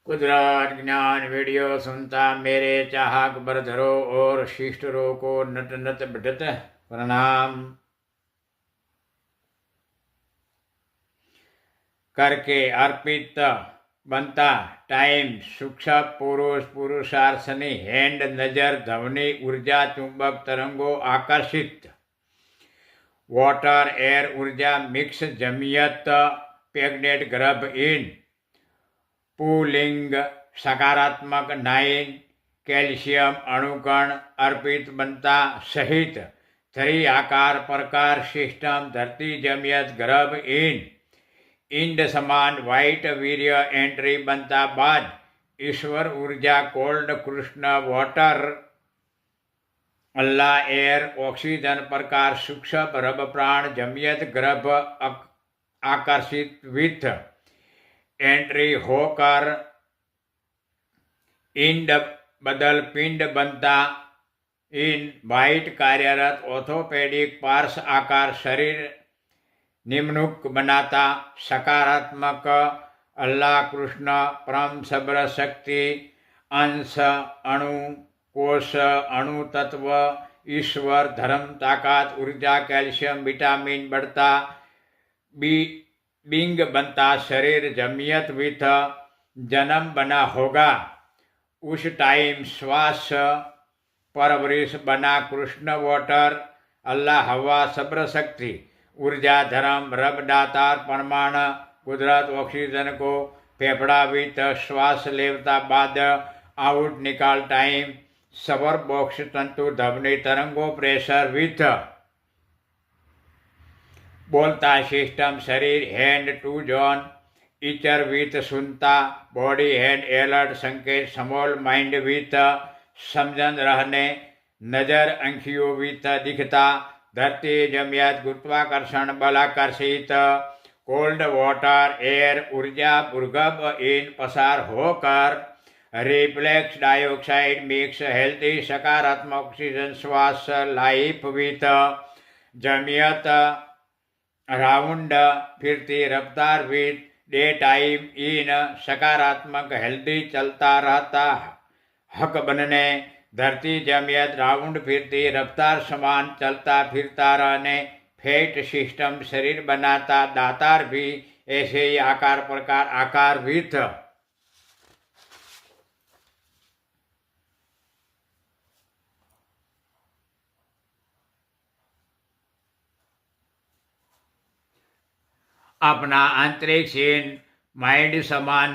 कुदरत ज्ञान वीडियो सुनता मेरे चाहक बरधरो और शिष्टरों को नट नट बढ़त प्रणाम करके अर्पित बनता टाइम सूक्ष्म पुरुष पुरुषार्थनी हैंड नजर ध्वनि ऊर्जा चुंबक तरंगों आकर्षित वाटर एयर ऊर्जा मिक्स जमियत पेग्नेट गर्भ इन पुलिंग सकारात्मक 9 कैल्शियम अणुकण अर्पित बनता सहित 3 आकार प्रकार सिस्टम धरती जमियत गर्भ इन इंड समान व्हाइट वीर्य एंट्री बनता बाद ईश्वर ऊर्जा कोल्ड कृष्ण वाटर अल्लाह एयर ऑक्सीजन प्रकार सूक्ष्म रब प्राण जमियत गर्भ आकर्षित विथ एंट्री होकर इंड बदल पिंड बनता इन वाइट कार्यरत ऑर्थोपेडिक पार्श आकार शरीर निम्नुक बनाता सकारात्मक अल्लाह कृष्ण परम सब्र शक्ति अंश अणु कोश अणु तत्व ईश्वर धर्म ताकत ऊर्जा कैल्शियम विटामिन बढ़ता बिंग बनता शरीर जमियत विथ जन्म बना होगा उस टाइम श्वास परवरिश बना कृष्ण वाटर अल्लाह हवा सब्र शक्ति ऊर्जा धर्म रब दातार परमाणु कुदरत ऑक्सीजन को फेफड़ा विथ श्वास लेवता बाद आउट निकाल टाइम सबर बॉक्स तंतु धवनी तरंगों प्रेशर विथ बोलता सिस्टम शरीर hand to John Eicher with सुनता बॉडी हैंड एलर्ट संकेत स्मॉल माइंड विथ समझन रहने नजर अंखियों विथ दिखता धरती जमियत गुरुत्वाकर्षण बल आकर्षित कोल्ड वाटर एयर ऊर्जा भूगर्भ इन पसार होकर रिफ्लेक्स डाइऑक्साइड मिक्स हेल्थी सकारात्मक ऑक्सीजन श्वास लाइफ विथ जमियत राउंड फिरती रफ्तार विथ डे टाइम इन सकारात्मक हेल्दी चलता रहता हक बनने धरती जमियत राउंड फिरती रफ्तार समान चलता फिरता रहने फेट सिस्टम शरीर बनाता दातार भी ऐसे ही आकार प्रकार आकार विथ अपना आंतरिक सीन माइंड समान